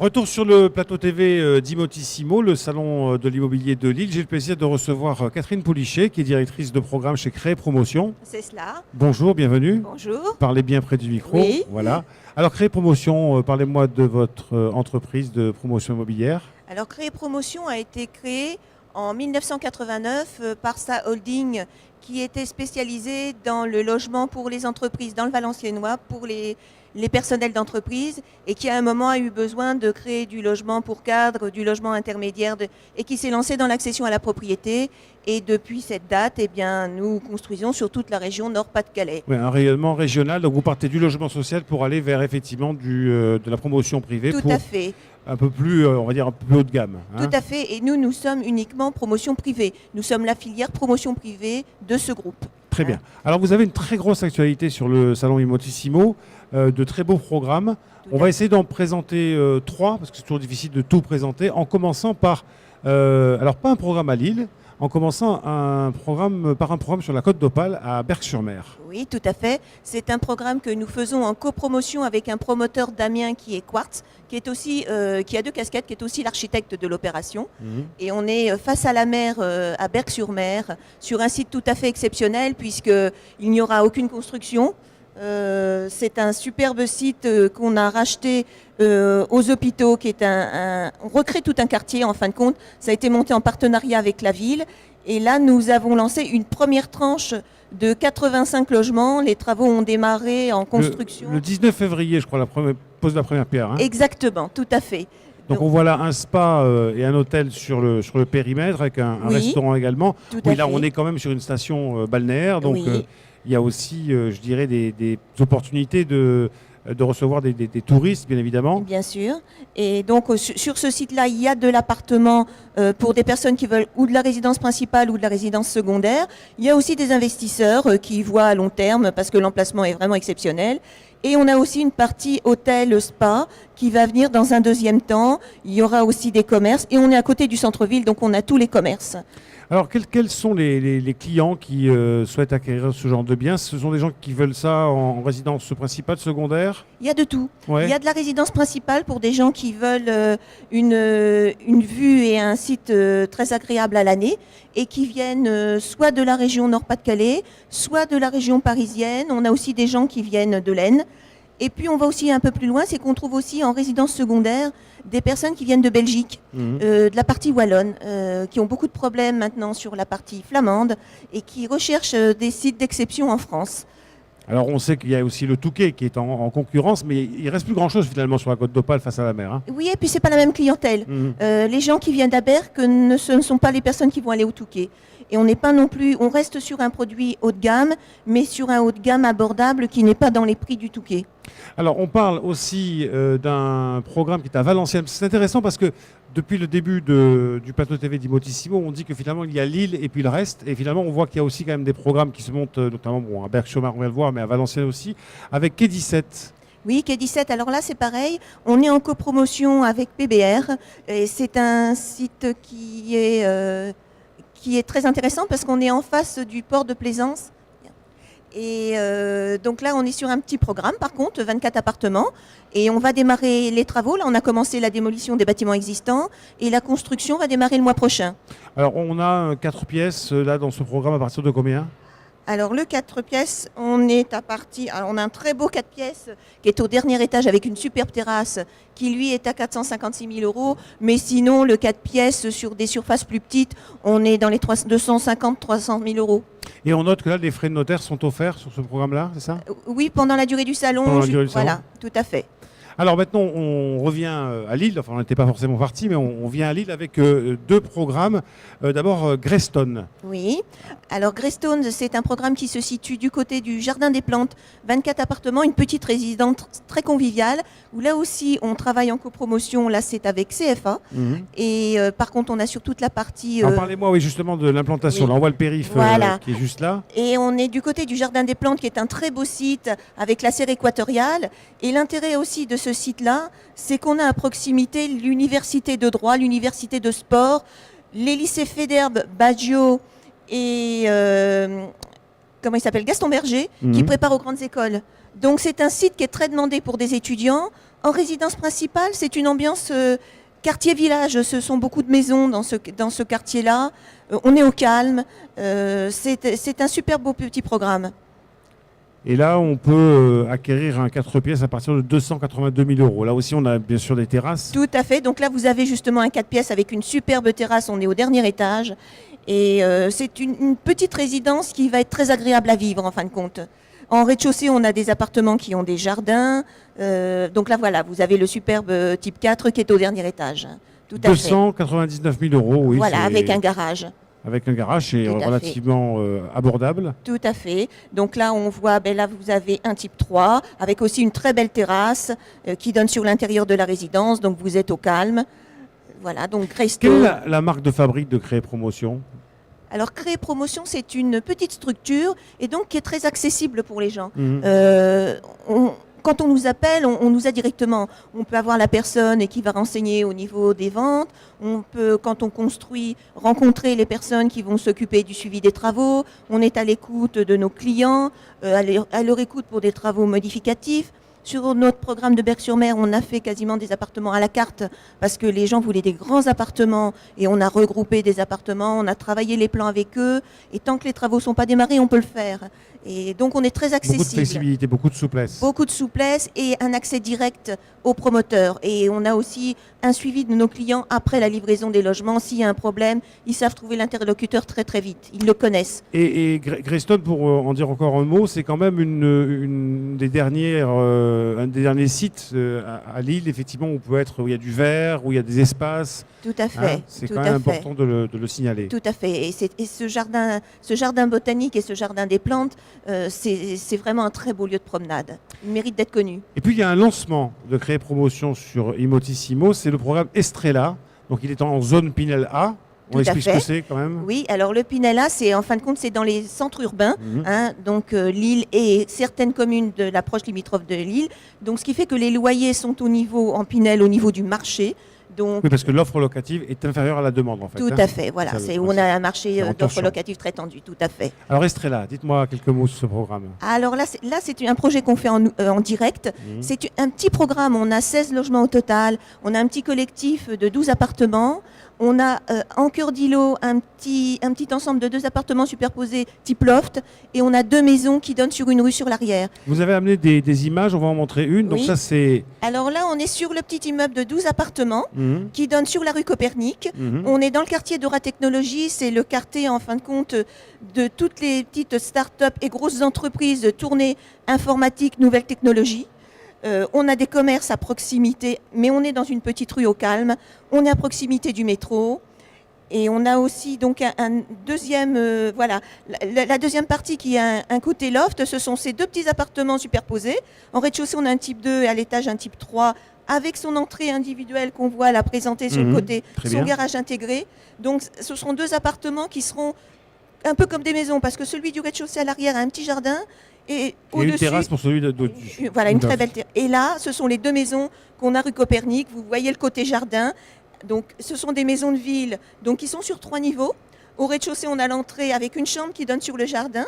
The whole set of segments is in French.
Retour sur le plateau TV d'Imotissimo, le salon de l'immobilier de Lille. J'ai le plaisir de recevoir Catherine Poulichet, qui est directrice de programme chez Créer Promotion. C'est cela. Bonjour, bienvenue. Bonjour. Parlez bien près du micro. Oui. Voilà. Alors, Créer Promotion, parlez-moi de votre entreprise de promotion immobilière. Alors, Créer Promotion a été créé en 1989 par sa holding qui était spécialisée dans le logement pour les entreprises dans le Valenciennois, pour les personnels d'entreprise, et qui à un moment a eu besoin de créer du logement pour cadres, du logement intermédiaire, et qui s'est lancé dans l'accession à la propriété. Et depuis cette date, eh bien, nous construisons sur toute la région Nord-Pas-de-Calais. Oui, un rayonnement régional. Donc vous partez du logement social pour aller vers effectivement de la promotion privée. Tout à fait. Un peu plus, on va dire, un peu plus haut de gamme. Tout à fait. Et nous sommes uniquement promotion privée. Nous sommes la filière promotion privée de ce groupe. Très bien. Alors vous avez une très grosse actualité sur le salon Imotissimo, de très beaux programmes. On va essayer d'en présenter trois, parce que c'est toujours difficile de tout présenter, en commençant par, alors pas un programme à Lille, en commençant par un programme sur la Côte d'Opale à Berck-sur-Mer. Oui, tout à fait. C'est un programme que nous faisons en copromotion avec un promoteur d'Amiens qui est Quartz, qui est aussi, qui a deux casquettes, qui est aussi l'architecte de l'opération. Et on est face à la mer à Berck-sur-Mer, sur un site tout à fait exceptionnel, puisqu'il n'y aura aucune construction. C'est un superbe site qu'on a racheté aux hôpitaux, qui est on recrée tout un quartier en fin de compte. Ça a été monté en partenariat avec la ville. Et là, nous avons lancé une première tranche de 85 logements. Les travaux ont démarré en construction. Le 19 février, je crois, pose la première pierre. Hein. Exactement, tout à fait. Donc on voit là un spa et un hôtel sur le périmètre, avec un restaurant également. Oui, là, on est quand même sur une station balnéaire. Donc il y a aussi, je dirais, des opportunités de recevoir des touristes, bien évidemment. Bien sûr. Et donc, sur ce site-là, il y a de l'appartement pour des personnes qui veulent ou de la résidence principale ou de la résidence secondaire. Il y a aussi des investisseurs qui voient à long terme, parce que l'emplacement est vraiment exceptionnel. Et on a aussi une partie hôtel-spa qui va venir dans un deuxième temps. Il y aura aussi des commerces. Et on est à côté du centre-ville, donc on a tous les commerces. Alors, quels sont les clients qui souhaitent acquérir ce genre de biens? Ce sont des gens qui veulent ça en résidence principale, secondaire? Il y a de tout. Ouais. Il y a de la résidence principale pour des gens qui veulent une vue et un site très agréable à l'année, et qui viennent soit de la région Nord-Pas-de-Calais, soit de la région parisienne. On a aussi des gens qui viennent de l'Aisne. Et puis on va aussi un peu plus loin, c'est qu'on trouve aussi en résidence secondaire des personnes qui viennent de Belgique, de la partie wallonne, qui ont beaucoup de problèmes maintenant sur la partie flamande et qui recherchent des sites d'exception en France. Alors on sait qu'il y a aussi le Touquet qui est en concurrence, mais il ne reste plus grand-chose finalement sur la Côte d'Opale face à la mer. Hein. Oui, et puis c'est pas la même clientèle. Les gens qui viennent d'Aberck ce ne sont pas les personnes qui vont aller au Touquet. Et on n'est pas non plus, on reste sur un produit haut de gamme, mais sur un haut de gamme abordable qui n'est pas dans les prix du Touquet. Alors on parle aussi d'un programme qui est à Valenciennes. C'est intéressant parce que depuis le début du plateau TV d'Imotissimo, on dit que finalement il y a Lille et puis le reste. Et finalement on voit qu'il y a aussi quand même des programmes qui se montent, notamment à Berck-sur-Mer, on vient le voir, mais à Valenciennes aussi, avec Quai 17. Oui, Quai 17, alors là c'est pareil, on est en copromotion avec PBR, et c'est un site qui est très intéressant parce qu'on est en face du port de Plaisance. Et donc là, on est sur un petit programme, par contre, 24 appartements. Et on va démarrer les travaux. Là, on a commencé la démolition des bâtiments existants. Et la construction va démarrer le mois prochain. Alors, on a 4 pièces, là, dans ce programme, à partir de combien ? Alors, le 4 pièces, on a un très beau 4 pièces qui est au dernier étage avec une superbe terrasse qui, lui, est à 456 000 €. Mais sinon, le 4 pièces sur des surfaces plus petites, on est dans les 250-300 000 €. Et on note que là, les frais de notaire sont offerts sur ce programme-là, c'est ça ? Oui, pendant la durée du salon. Voilà, tout à fait. Alors maintenant, on revient à Lille. Enfin, on n'était pas forcément parti, mais on vient à Lille avec 2 programmes. D'abord, Greystone. Oui. Alors, Greystone, c'est un programme qui se situe du côté du Jardin des Plantes. 24 appartements, une petite résidence très conviviale, où là aussi, on travaille en copromotion. Là, c'est avec CFA. Et par contre, on a sur toute la partie... Alors, parlez-moi justement de l'implantation. Là, on voit le périph' qui est juste là. Et on est du côté du Jardin des Plantes, qui est un très beau site avec la serre équatoriale. Et l'intérêt aussi de ce site-là, c'est qu'on a à proximité l'université de droit, l'université de sport, les lycées Federbe, Baggio et comment il s'appelle, Gaston Berger, qui prépare aux grandes écoles. Donc c'est un site qui est très demandé pour des étudiants. En résidence principale, c'est une ambiance quartier-village. Ce sont beaucoup de maisons dans ce quartier-là. On est au calme. C'est un super beau petit programme. Et là, on peut acquérir un 4 pièces à partir de 282 000 euros. Là aussi, on a bien sûr des terrasses. Tout à fait. Donc là, vous avez justement un 4 pièces avec une superbe terrasse. On est au dernier étage. Et c'est une petite résidence qui va être très agréable à vivre, en fin de compte. En rez-de-chaussée, on a des appartements qui ont des jardins. Donc là, voilà, vous avez le superbe type 4 qui est au dernier étage. Tout à 299 000 euros, oui. Voilà, avec un garage. Avec un garage, c'est relativement abordable. Tout à fait. Donc là, on voit, là, vous avez un type 3, avec aussi une très belle terrasse qui donne sur l'intérieur de la résidence. Donc vous êtes au calme. Voilà, donc Quelle est la marque de fabrique de Créer Promotion ? Alors, Créer Promotion, c'est une petite structure et donc qui est très accessible pour les gens. Quand on nous appelle, on nous a directement. On peut avoir la personne qui va renseigner au niveau des ventes. On peut, quand on construit, rencontrer les personnes qui vont s'occuper du suivi des travaux. On est à l'écoute de nos clients, à leur écoute pour des travaux modificatifs. Sur notre programme de Berck-sur-Mer, on a fait quasiment des appartements à la carte parce que les gens voulaient des grands appartements et on a regroupé des appartements, on a travaillé les plans avec eux et tant que les travaux ne sont pas démarrés, on peut le faire. Et donc on est très accessible. Beaucoup de flexibilité, beaucoup de souplesse. Beaucoup de souplesse et un accès direct aux promoteurs. Et on a aussi un suivi de nos clients après la livraison des logements. S'il y a un problème, ils savent trouver l'interlocuteur très très vite. Ils le connaissent. Et Greystone, pour en dire encore un mot, c'est quand même un des derniers sites à Lille, effectivement, où il y a du vert, où il y a des espaces. Tout à fait. C'est quand même important de le signaler. Tout à fait. Et ce jardin botanique et ce jardin des plantes, c'est vraiment un très beau lieu de promenade. Il mérite d'être connu. Et puis il y a un lancement de Créer Promotion sur Immotissimo, c'est le programme Estrella. Donc il est en zone Pinel A. On explique ce que c'est quand même. Oui, alors le Pinel A, c'est en fin de compte, c'est dans les centres urbains, donc Lille et certaines communes de la proche limitrophe de Lille. Donc ce qui fait que les loyers sont en Pinel, au niveau du marché. Donc, oui, parce que l'offre locative est inférieure à la demande, en fait. Tout à fait, voilà. C'est où on a un marché d'offres locatives très tendu, tout à fait. Alors Estrella, dites-moi quelques mots sur ce programme. Alors là, c'est un projet qu'on fait en direct. C'est un petit programme, on a 16 logements au total, on a un petit collectif de 12 appartements. On a en cœur d'îlot un petit ensemble de 2 appartements superposés type loft et on a 2 maisons qui donnent sur une rue sur l'arrière. Vous avez amené des images, on va en montrer une. Donc oui. Ça c'est. Alors là, on est sur le petit immeuble de 12 appartements qui donne sur la rue Copernic. On est dans le quartier d'Aura Technologies, c'est le quartier en fin de compte de toutes les petites start-up et grosses entreprises tournées informatique, nouvelles technologies. On a des commerces à proximité, mais on est dans une petite rue au calme. On est à proximité du métro. Et on a aussi donc un deuxième, la deuxième partie qui a un côté loft. Ce sont ces 2 petits appartements superposés. En rez-de-chaussée, on a un type 2 et à l'étage, un type 3 avec son entrée individuelle qu'on voit la présenter sur le côté, son garage intégré. Donc ce sont 2 appartements qui seront un peu comme des maisons parce que celui du rez-de-chaussée à l'arrière a un petit jardin. Et une terrasse pour celui de voilà, une très belle terrasse. Et là, ce sont les 2 maisons qu'on a rue Copernic. Vous voyez le côté jardin. Donc, ce sont des maisons de ville qui sont sur 3 niveaux. Au rez-de-chaussée, on a l'entrée avec une chambre qui donne sur le jardin.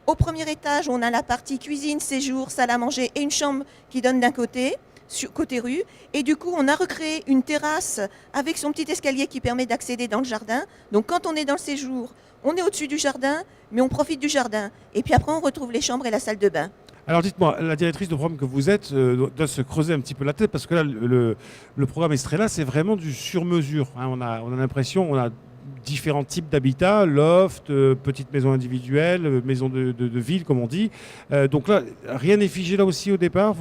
Au premier étage, on a la partie cuisine, séjour, salle à manger et une chambre qui donne d'un côté, côté rue. Et du coup, on a recréé une terrasse avec son petit escalier qui permet d'accéder dans le jardin. Donc, quand on est dans le séjour, on est au-dessus du jardin, mais on profite du jardin. Et puis après, on retrouve les chambres et la salle de bain. Alors dites-moi, la directrice de programme que vous êtes doit se creuser un petit peu la tête parce que là, le programme Estrella, c'est vraiment du sur-mesure. On a l'impression, on a différents types d'habitats, loft, petites maisons individuelles, maisons de ville, comme on dit. Donc là, rien n'est figé là aussi au départ.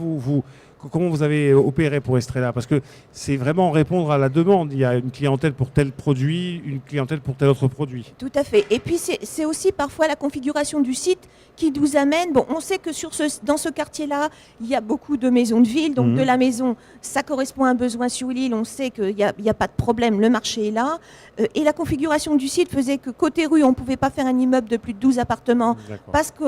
Comment vous avez opéré pour Estrella? Parce que c'est vraiment répondre à la demande. Il y a une clientèle pour tel produit, une clientèle pour tel autre produit. Tout à fait. Et puis c'est aussi parfois la configuration du site qui nous amène. Bon, on sait que dans ce quartier-là, il y a beaucoup de maisons de ville. Donc de la maison, ça correspond à un besoin sur l'île. On sait qu'il n'y a pas de problème, le marché est là. Et la configuration du site faisait que côté rue, on ne pouvait pas faire un immeuble de plus de 12 appartements parce que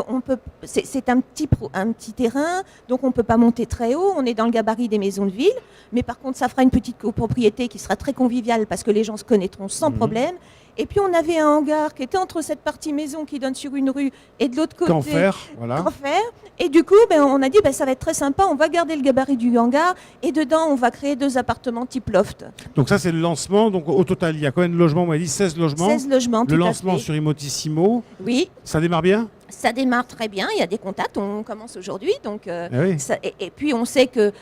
c'est un petit terrain, donc on ne peut pas monter très haut. On est dans le gabarit des maisons de ville, mais par contre, ça fera une petite copropriété qui sera très conviviale parce que les gens se connaîtront sans problème. Et puis on avait un hangar qui était entre cette partie maison qui donne sur une rue et de l'autre côté Qu'en faire, voilà. qu'en faire. Et du coup, on a dit ça va être très sympa, on va garder le gabarit du hangar et dedans on va créer 2 appartements type loft. Donc ça c'est le lancement. Donc au total il y a combien de logements? On m'a dit 16 logements. 16 logements, Le tout à lancement fait. sur Imotissimo, Oui, ça démarre bien? ça démarre très bien, il y a des contacts, on commence aujourd'hui. Donc, Ah oui. et puis on sait que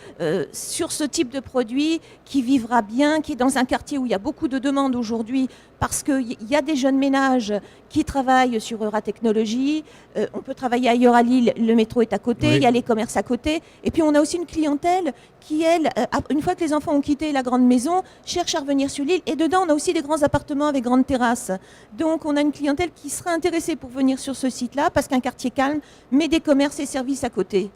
sur ce type de produit qui vivra bien, qui est dans un quartier où il y a beaucoup de demandes aujourd'hui, parce qu'il y a des jeunes ménages qui travaillent sur Euratechnologie, on peut travailler ailleurs à Lille, le métro est à côté, Oui. il y a les commerces à côté, et puis on a aussi une clientèle qui, elle, une fois que les enfants ont quitté la grande maison, cherche à revenir sur l'île, et dedans on a aussi des grands appartements avec grandes terrasses. Donc on a une clientèle qui sera intéressée pour venir sur ce site-là, parce qu'un quartier calme, mais des commerces et services à côté.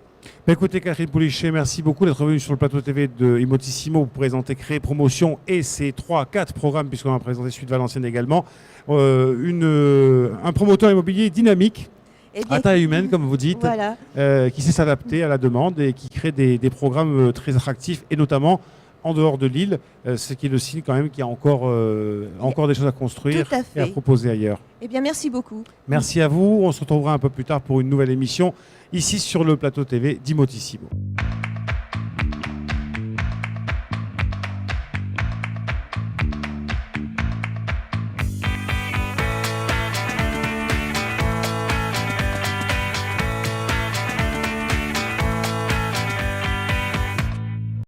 Écoutez, Catherine Poulichet, merci beaucoup d'être venue sur le plateau TV de Imotissimo pour présenter Créer Promotion et ses 3-4 programmes, puisqu'on va présenter celui de Valenciennes également. Un promoteur immobilier dynamique, Eh bien, à taille humaine, comme vous dites, Voilà. qui sait s'adapter à la demande et qui crée des programmes très attractifs, et notamment en dehors de l'île, ce qui est le signe quand même qu'il y a encore des choses à construire Tout à et à fait. proposer ailleurs. Eh bien, merci beaucoup. Merci à vous. On se retrouvera un peu plus tard pour une nouvelle émission ici sur le plateau TV d'Imotissimo.